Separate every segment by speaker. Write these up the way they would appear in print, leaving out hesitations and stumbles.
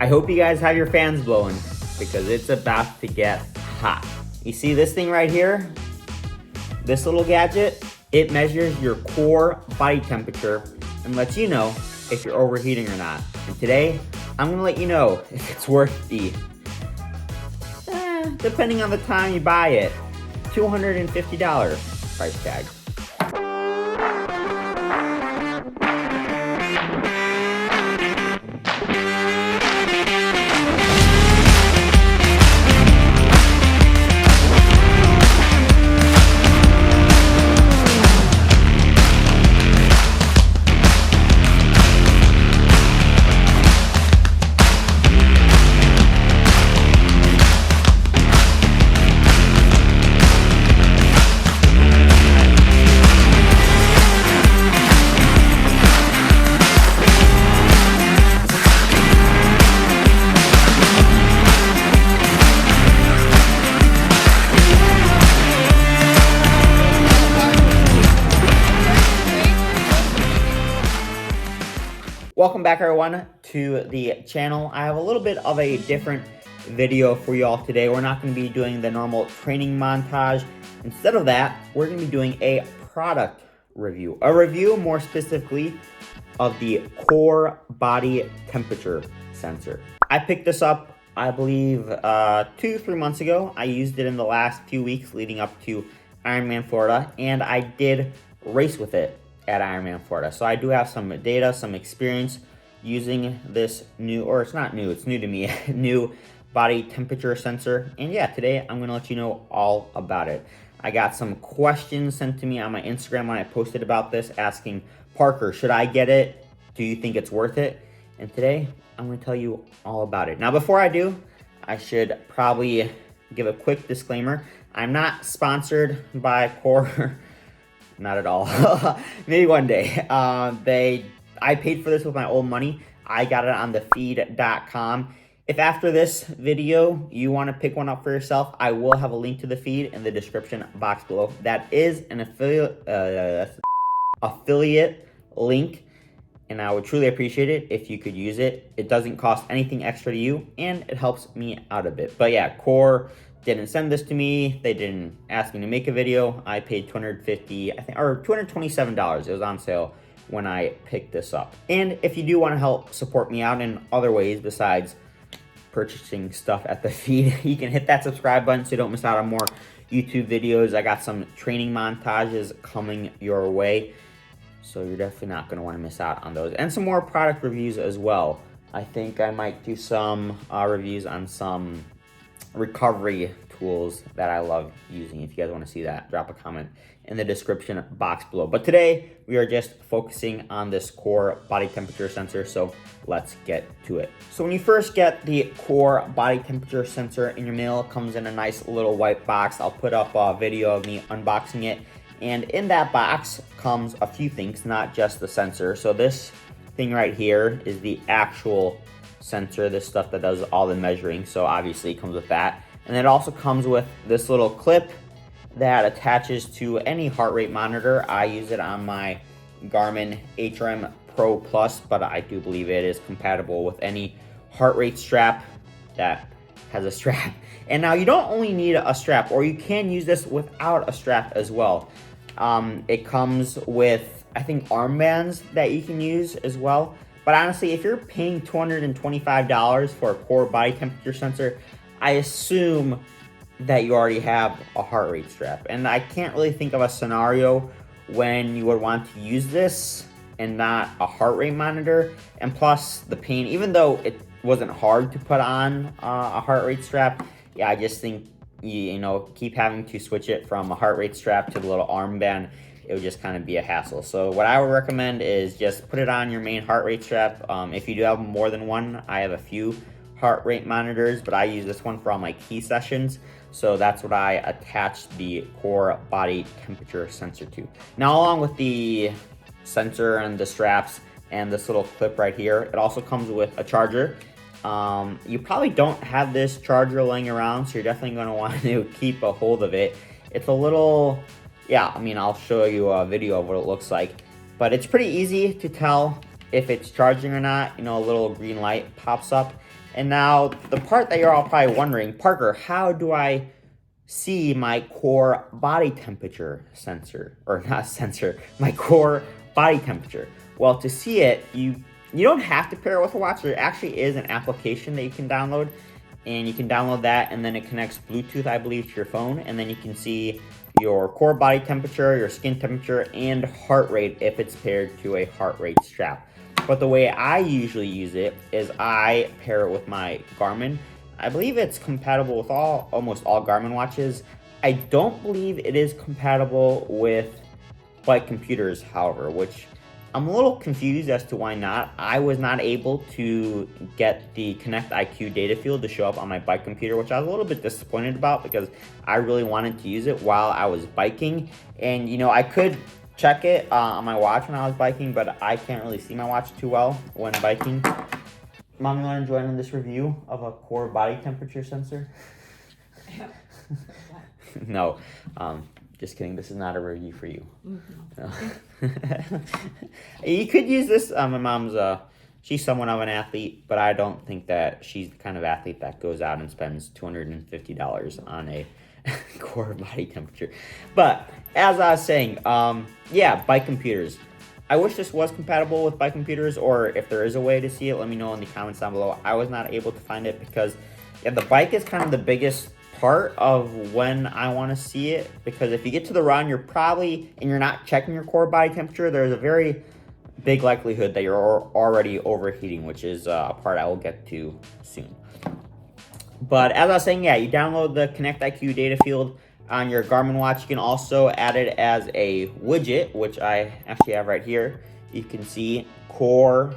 Speaker 1: I hope you guys have your fans blowing because it's about to get hot. You see this thing right here? This little gadget, it measures your core body temperature and lets you know if you're overheating or not. And today, I'm gonna let you know if it's worth the, depending on the time you buy it, $250 price tag. Welcome back everyone to the channel. I have a little bit of a different video for you all today. We're not going to be doing the normal training montage. Instead of that, we're going to be doing a product review. A review more specifically of the core body temperature sensor. I picked this up, I believe 2-3 months ago. I used it in the last few weeks leading up to Ironman Florida, and I did race with it at Ironman Florida. So I do have some data, some experience using this new, or it's not new, it's new to me, new body temperature sensor. And yeah, today I'm gonna let you know all about it. I got some questions sent to me on my Instagram when I posted about this asking, Parker, should I get it? Do you think it's worth it? And today I'm gonna tell you all about it. Now, before I do, I should probably give a quick disclaimer. I'm not sponsored by Koru. Not at all. Maybe one day. I paid for this with my own money. I got it on the feed.com. If after this video you want to pick one up for yourself, I will have a link to the feed in the description box below. That is an affiliate link, and I would truly appreciate it if you could use it. It doesn't cost anything extra to you, and it helps me out a bit. But yeah, Koru didn't send this to me. They didn't ask me to make a video. I paid $250, I think, or $227. It was on sale when I picked this up. And if you do want to help support me out in other ways besides purchasing stuff at the feed, you can hit that subscribe button so you don't miss out on more YouTube videos. I got some training montages coming your way, so you're definitely not going to want to miss out on those. And some more product reviews as well. I think I might do some reviews on some recovery tools that I love using. If you guys want to see that, drop a comment in the description box below. But today we are just focusing on this core body temperature sensor, so let's get to it. So when you first get the core body temperature sensor in your mail, it comes in a nice little white box. I'll put up a video of me unboxing it, and in that box comes a few things, not just the sensor. So this thing right here is the actual sensor, this stuff that does all the measuring, so obviously it comes with that. And it also comes with this little clip that attaches to any heart rate monitor. I use it on my Garmin HRM Pro Plus, but I do believe it is compatible with any heart rate strap that has a strap. And now you don't only need a strap, or you can use this without a strap as well. It comes with, I think, armbands that you can use as well. But honestly, if you're paying $225 for a core body temperature sensor, I assume that you already have a heart rate strap. And I can't really think of a scenario when you would want to use this and not a heart rate monitor. And plus the pain, even though it wasn't hard to put on a heart rate strap, yeah, I just think you know, keep having to switch it from a heart rate strap to the little armband, it would just kind of be a hassle. So what I would recommend is just put it on your main heart rate strap. If you do have more than one, I have a few heart rate monitors, but I use this one for all my key sessions. So that's what I attached the core body temperature sensor to. Now, along with the sensor and the straps and this little clip right here, it also comes with a charger. You probably don't have this charger laying around, so you're definitely going to want to keep a hold of it. It's a little, yeah, I mean, I'll show you a video of what it looks like, but it's pretty easy to tell if it's charging or not. You know, a little green light pops up, And now the part that you're all probably wondering, Parker, how do I see my core body temperature sensor, or not sensor, my core body temperature? Well, to see it, you don't have to pair it with a watch. There actually is an application that you can download, and you can download that, and then it connects Bluetooth, I believe, to your phone, and then you can see your core body temperature, your skin temperature, and heart rate if it's paired to a heart rate strap. But the way I usually use it is I pair it with my Garmin. I believe it's compatible with almost all Garmin watches. I don't believe it is compatible with bike computers, however, which I'm a little confused as to why not. I was not able to get the Connect IQ data field to show up on my bike computer, which I was a little bit disappointed about because I really wanted to use it while I was biking. And I could check it on my watch when I was biking, but I can't really see my watch too well when biking. Mom, you want to join in this review of a core body temperature sensor? No, just kidding. This is not a review for you. Mm-hmm. You could use this. My mom's she's somewhat of an athlete, but I don't think that she's the kind of athlete that goes out and spends $250 on a core body temperature. But as I was saying, yeah, bike computers. I wish this was compatible with bike computers, or if there is a way to see it, let me know in the comments down below. I was not able to find it because the bike is kind of the biggest part of when I want to see it, because if you get to the run, you're not checking your core body temperature, there's a very big likelihood that you're already overheating, which is a part I will get to soon. But as I was saying, yeah, you download the Connect IQ data field on your Garmin watch. You can also add it as a widget, which I actually have right here. You can see core,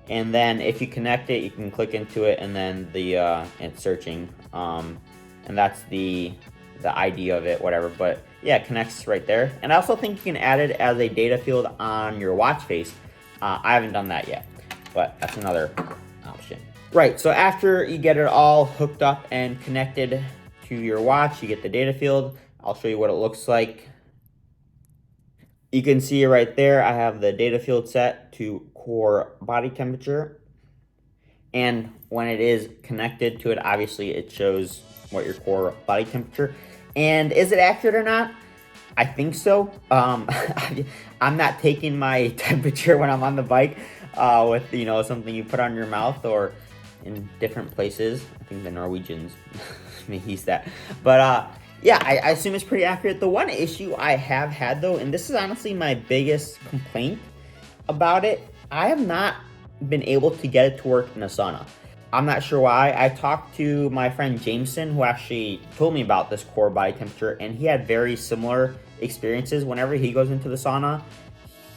Speaker 1: and then if you connect it, you can click into it, and then it's searching, and that's the ID of it, whatever. But yeah, it connects right there. And I also think you can add it as a data field on your watch face. I haven't done that yet, but that's another option. Right, so after you get it all hooked up and connected to your watch, you get the data field. I'll show you what it looks like. You can see right there, I have the data field set to core body temperature. And when it is connected to it, obviously it shows what your core body temperature. And is it accurate or not? I think so. I'm not taking my temperature when I'm on the bike with something you put on your mouth or in different places. I think the Norwegians may use that. But yeah, I assume it's pretty accurate. The one issue I have had though, and this is honestly my biggest complaint about it, I have not been able to get it to work in a sauna. I'm not sure why. I talked to my friend Jameson, who actually told me about this core body temperature, and he had very similar experiences. Whenever he goes into the sauna,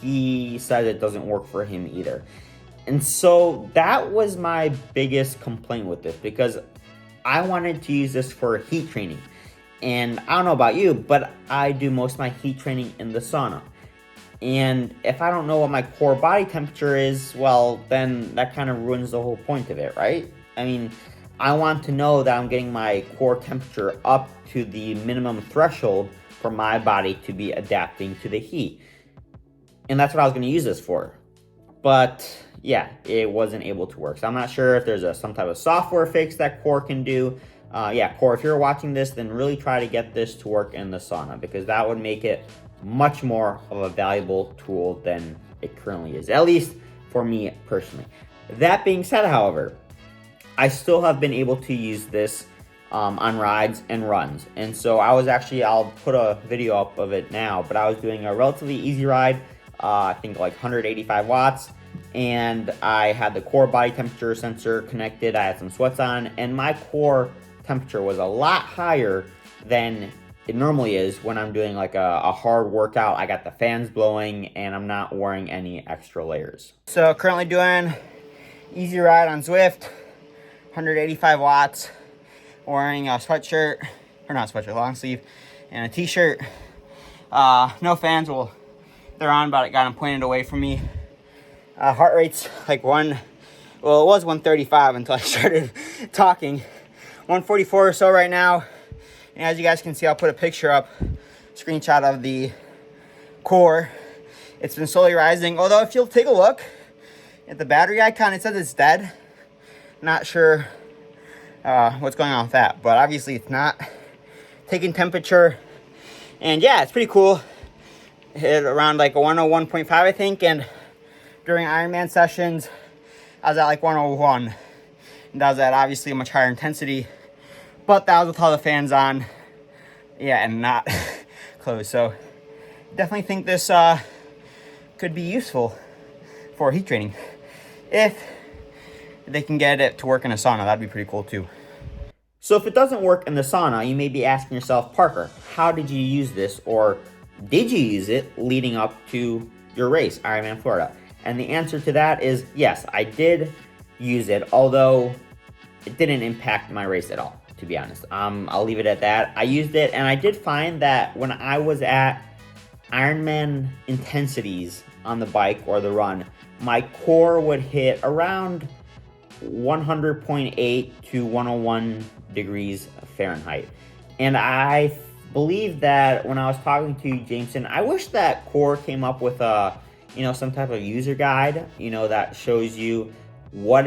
Speaker 1: he said it doesn't work for him either. And so that was my biggest complaint with this, because I wanted to use this for heat training. And I don't know about you, but I do most of my heat training in the sauna. And if I don't know what my core body temperature is, well, then that kind of ruins the whole point of it, right? I mean, I want to know that I'm getting my core temperature up to the minimum threshold for my body to be adapting to the heat. And that's what I was going to use this for. But yeah, it wasn't able to work. So I'm not sure if there's some type of software fix that Core can do. Yeah, Core, if you're watching this, then really try to get this to work in the sauna, because that would make it much more of a valuable tool than it currently is, at least for me personally. That being said, however, I still have been able to use this on rides and runs. And so I'll put a video up of it now, but I was doing a relatively easy ride, I think like 185 watts, and I had the core body temperature sensor connected. I had some sweats on, and my core temperature was a lot higher than it normally is when I'm doing like a hard workout. I got the fans blowing and I'm not wearing any extra layers. So currently doing easy ride on Zwift, 185 watts, wearing a sweatshirt, or not sweatshirt, long sleeve, and a t-shirt. No fans, well, they're on, but I got them pointed away from me. Heart rate's like it was 135 until I started talking. 144 or so right now. And as you guys can see, I'll put a picture up, screenshot of the core. It's been slowly rising. Although if you'll take a look at the battery icon, it says it's dead. not sure what's going on with that, but obviously it's not taking temperature. And yeah, it's pretty cool. Hit around like a 101.5, I think, and during Ironman sessions, I was at like 101. And that was at obviously a much higher intensity, but that was with all the fans on, yeah, and not closed. So definitely think this could be useful for heat training. If they can get it to work in a sauna, that'd be pretty cool too. So if it doesn't work in the sauna, you may be asking yourself, Parker, how did you use this, or did you use it leading up to your race, Ironman Florida? And the answer to that is yes, I did use it, although it didn't impact my race at all, to be honest. I'll leave it at that. I used it, and I did find that when I was at Ironman intensities on the bike or the run, my core would hit around 100.8 to 101 degrees Fahrenheit. And I believe that when I was talking to Jameson, I wish that Core came up with some type of user guide, that shows you what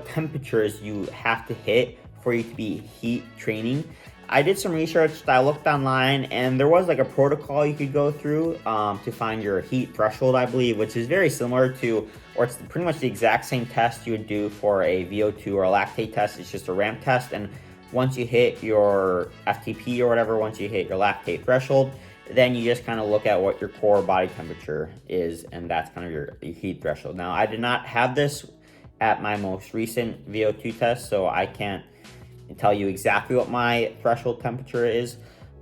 Speaker 1: temperatures you have to hit for you to be heat training. I did some research. I looked online, and there was like a protocol you could go through to find your heat threshold, I believe, which is very similar to, or it's pretty much the exact same test you would do for a VO2 or a lactate test. It's just a ramp test, and once you hit your FTP or whatever, once you hit your lactate threshold, then you just kind of look at what your core body temperature is, and that's kind of your heat threshold. Now, I did not have this at my most recent VO2 test, so I can't tell you exactly what my threshold temperature is.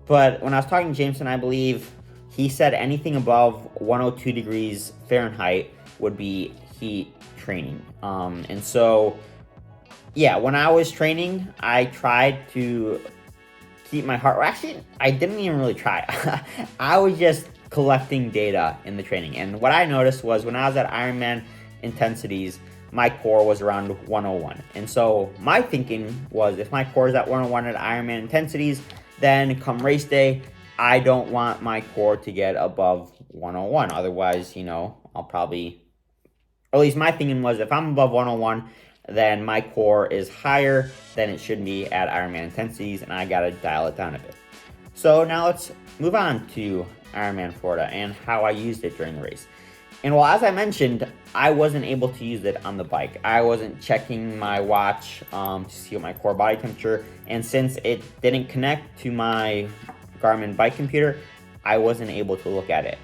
Speaker 1: But when I was talking to Jameson, I believe he said anything above 102 degrees Fahrenheit would be heat training. And so, yeah, when I was training, I tried to keep my heart. Actually, I didn't even really try. I was just collecting data in the training. And what I noticed was when I was at Ironman intensities, my core was around 101. And so my thinking was, if my core is at 101 at Ironman intensities, then come race day, I don't want my core to get above 101. Otherwise, I'll probably, or at least my thinking was, if I'm above 101, then my core is higher than it should be at Ironman intensities, and I gotta dial it down a bit. So now let's move on to Ironman Florida and how I used it during the race. And well, as I mentioned, I wasn't able to use it on the bike. I wasn't checking my watch to see what my core body temperature, and since it didn't connect to my Garmin bike computer, I wasn't able to look at it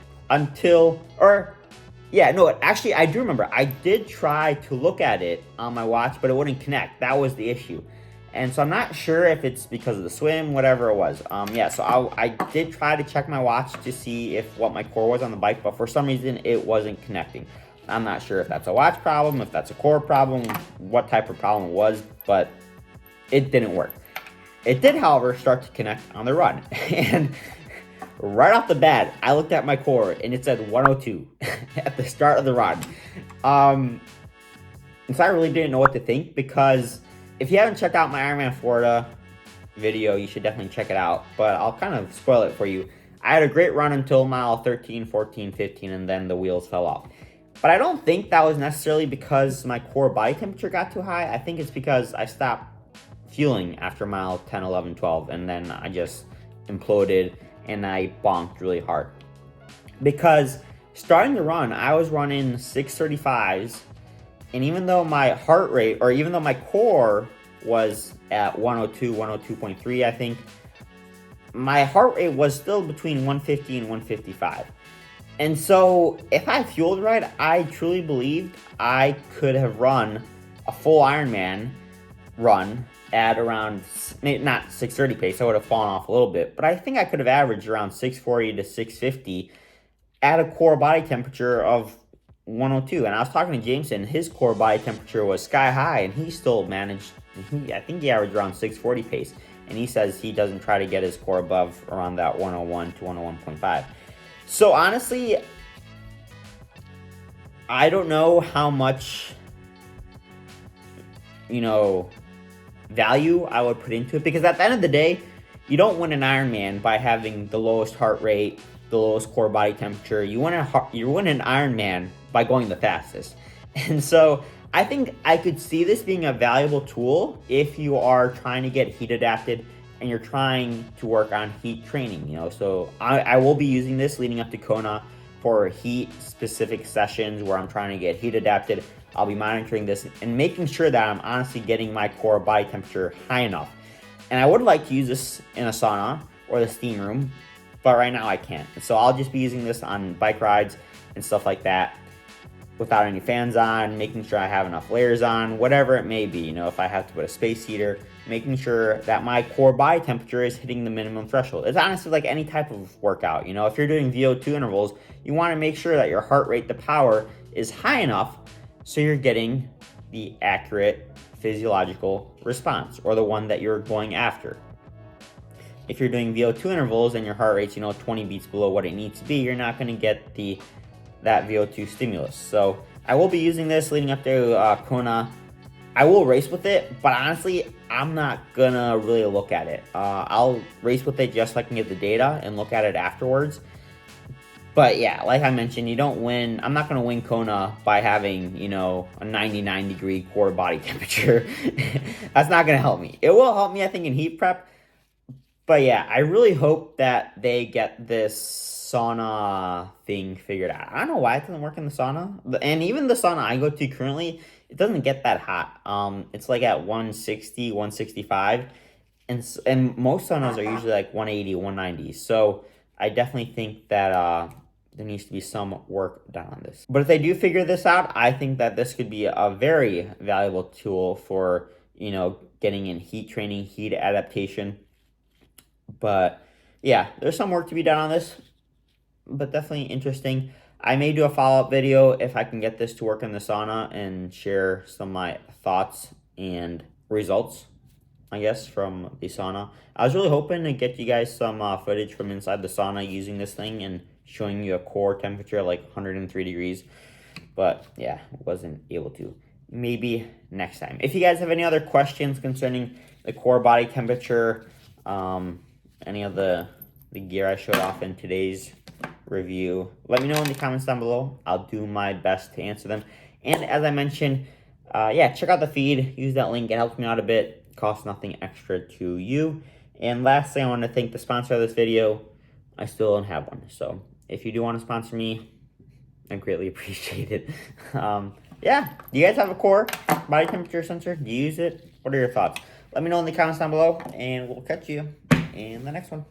Speaker 1: actually, I do remember. I did try to look at it on my watch, but it wouldn't connect. That was the issue. And so I'm not sure if it's because of the swim, whatever it was. So I did try to check my watch to see what my core was on the bike, but for some reason it wasn't connecting. I'm not sure if that's a watch problem, if that's a core problem, what type of problem it was, but it didn't work. It did, however, start to connect on the run. And right off the bat, I looked at my core and it said 102 at the start of the run. And so I really didn't know what to think, because if you haven't checked out my Ironman Florida video, you should definitely check it out. But I'll kind of spoil it for you. I had a great run until mile 13, 14, 15, and then the wheels fell off. But I don't think that was necessarily because my core body temperature got too high. I think it's because I stopped fueling after mile 10, 11, 12, and then I just imploded and I bonked really hard. Because starting the run, I was running 635s, and even though my heart rate, or even though my core was at 102, 102.3, I think, my heart rate was still between 150 and 155. And so if I fueled right, I truly believed I could have run a full Ironman run at around, maybe not 630 pace, I would have fallen off a little bit, but I think I could have averaged around 640 to 650 at a core body temperature of 102. And I was talking to Jameson, his core body temperature was sky high, and he still managed, I think he averaged around 640 pace, and he says he doesn't try to get his core above around that 101 to 101.5. So honestly, I don't know how much, value I would put into it, because at the end of the day, you don't win an Ironman by having the lowest heart rate, the lowest core body temperature. You win an Ironman by going the fastest. And so I think I could see this being a valuable tool if you are trying to get heat adapted and you're trying to work on heat training, you know. So I will be using this leading up to Kona for heat specific sessions where I'm trying to get heat adapted. I'll be monitoring this and making sure that I'm honestly getting my core body temperature high enough. And I would like to use this in a sauna or the steam room, but right now I can't. So I'll just be using this on bike rides and stuff like that without any fans on, making sure I have enough layers on, whatever it may be. You know, if I have to put a space heater, making sure that my core body temperature is hitting the minimum threshold. It's honestly like any type of workout. You know, if you're doing VO2 intervals, you want to make sure that your heart rate to power is high enough so you're getting the accurate physiological response, or the one that you're going after. If you're doing VO2 intervals and your heart rate's, 20 beats below what it needs to be, you're not going to get that VO2 stimulus. So I will be using this leading up to Kona. I will race with it, but honestly, I'm not gonna really look at it. I'll race with it just so I can get the data and look at it afterwards. But yeah, like I mentioned, you don't win. I'm not gonna win Kona by having, a 99 degree core body temperature. That's not gonna help me. It will help me, I think, in heat prep. But yeah, I really hope that they get this sauna thing figured out. I don't know why it doesn't work in the sauna. And even the sauna I go to currently, it doesn't get that hot. It's like at 160, 165. And most saunas are usually like 180, 190. So I definitely think that there needs to be some work done on this. But if they do figure this out, I think that this could be a very valuable tool for, getting in heat training, heat adaptation. But yeah, there's some work to be done on this, but definitely interesting. I may do a follow-up video if I can get this to work in the sauna and share some of my thoughts and results, I guess, from the sauna. I was really hoping to get you guys some footage from inside the sauna using this thing and showing you a core temperature like 103 degrees. But yeah, wasn't able to. Maybe next time. If you guys have any other questions concerning the core body temperature, any of the gear I showed off in today's review, let me know in the comments down below. I'll do my best to answer them. And as I mentioned, check out the feed. Use that link. It helps me out a bit. It costs nothing extra to you. And lastly, I want to thank the sponsor of this video. I still don't have one. So if you do want to sponsor me, I greatly appreciate it. Do you guys have a core body temperature sensor? Do you use it? What are your thoughts? Let me know in the comments down below, and we'll catch you in the next one.